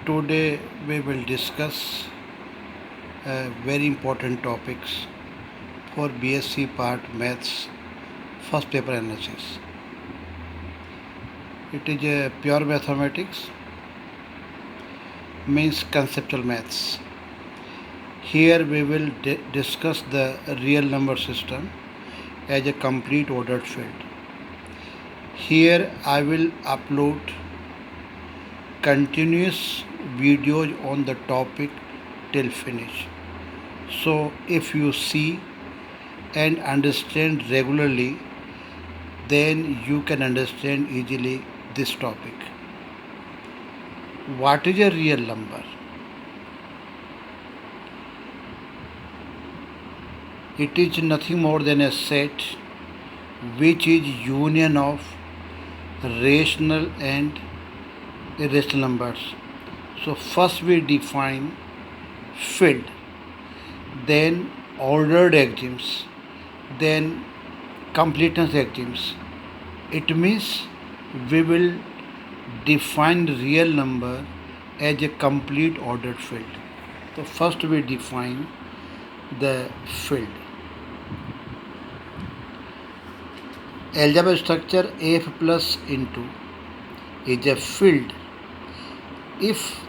Today we will discuss very important topics for BSc part Maths first paper analysis. It is a pure mathematics, means conceptual maths. Here we will discuss the real number system as a complete ordered field. Here I will upload continuous videos on the topic till finish. So if you see and understand regularly, then you can understand easily this topic. What is a real number? It is nothing more than a set which is union of rational and irrational numbers. So first we define field, then ordered axioms, then completeness axioms. It means we will define real number as a complete ordered field. So first we define the field. Algebra structure F plus into is a field if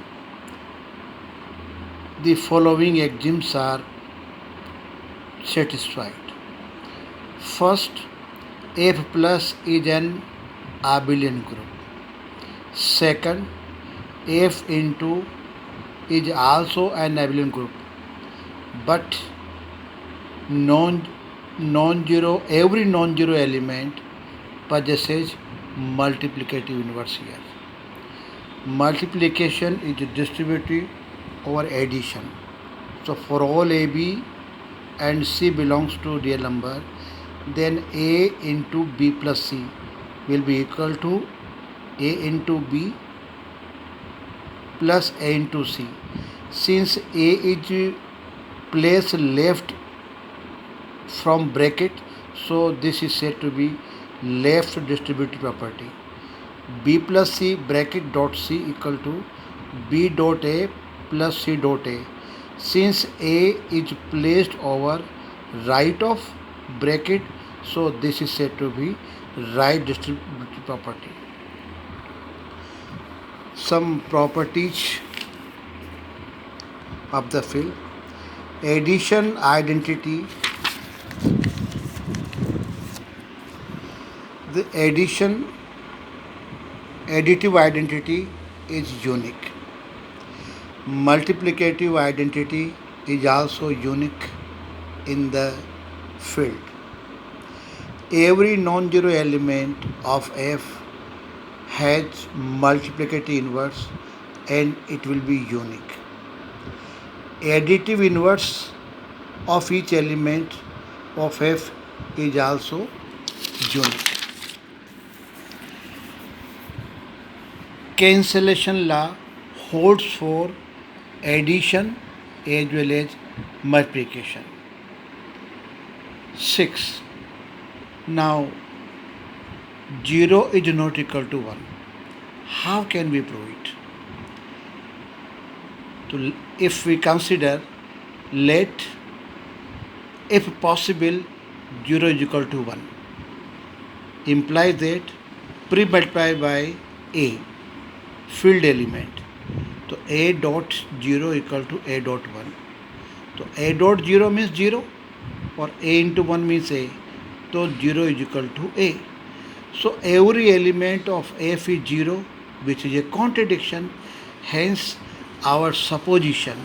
the following axioms are satisfied. First, F plus is an abelian group. Second, F into is also an abelian group, but non-zero, every non-zero element possesses multiplicative inverse here. Multiplication is distributive over addition. So for all A, B and C belongs to real number, then A into B plus C will be equal to A into B plus A into C. Since A is placed left from bracket, so this is said to be left distributive property. B plus C bracket dot C equal to B dot A plus C dot A. Since A is placed over right of bracket, so this is said to be right distributive property. Some properties of the field. Addition identity. The additive identity is unique. Multiplicative identity is also unique in the field. Every non-zero element of F has multiplicative inverse and it will be unique. Additive inverse of each element of F is also unique. Cancellation law holds for addition as well as multiplication. 6. Now 0 is not equal to 1. How can we prove it? If we consider, let if possible 0 is equal to 1, implies that pre-multiply by A field element. So A dot 0 equal to A dot 1. So A dot 0 means 0 or A into 1 means A. So 0 is equal to A. So every element of F is 0, which is a contradiction. Hence our supposition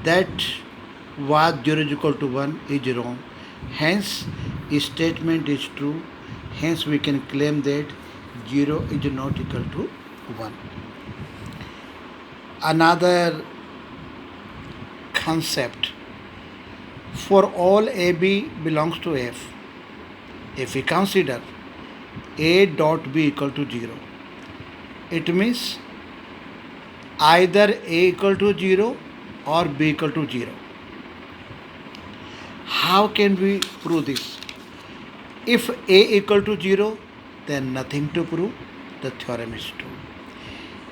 that was 0 is equal to 1 is wrong. Hence statement is true. Hence we can claim that 0 is not equal to 1. Another concept, for all AB belongs to F, if we consider A dot B equal to 0, it means either A equal to 0 or B equal to 0. How can we prove this? If A equal to 0, then nothing to prove, the theorem is true.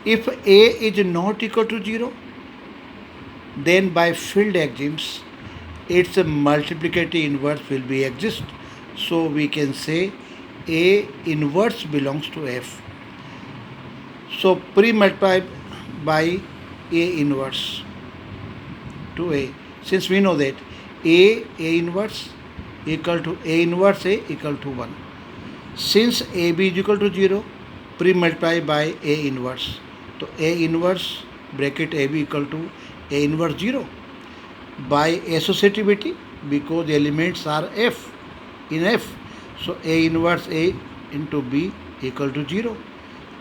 If A is not equal to 0, then by field axioms, its multiplicative inverse will be exist. So we can say A inverse belongs to F. So pre-multiply by A inverse to A. Since we know that A inverse equal to A inverse A equal to 1. Since AB is equal to 0, pre-multiply by A inverse. So A inverse bracket AB equal to A inverse 0. By associativity, because the elements are F in F, so A inverse A into B equal to 0.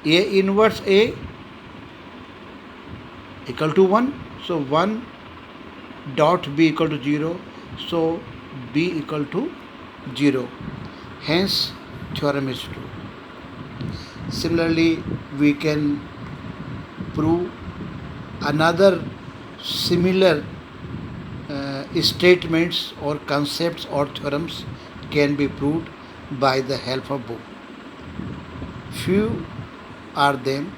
A inverse A equal to 1, so 1 dot B equal to 0, so B equal to 0. Hence, theorem is true. Similarly, we can prove another similar statements or concepts or theorems can be proved by the help of book. Few are them.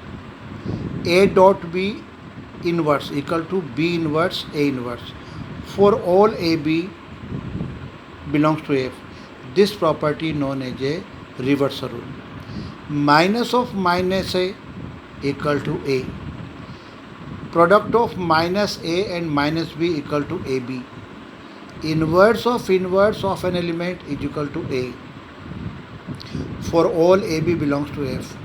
A dot B inverse equal to B inverse A inverse for all AB belongs to F. This property known as a reversal rule. Minus of minus A equal to A. Product of minus A and minus B equal to AB. Inverse of an element is equal to A. For all AB belongs to F.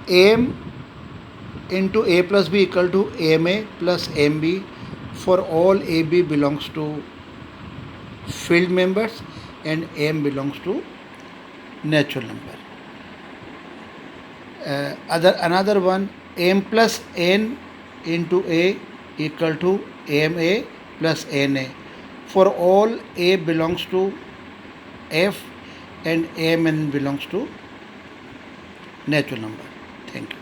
AM into A plus B equal to AMA plus MB for all AB belongs to field members and AM belongs to natural number. Another one, M plus N into A equal to AMA plus NA. For all A belongs to F and AMN belongs to natural number. Thank you.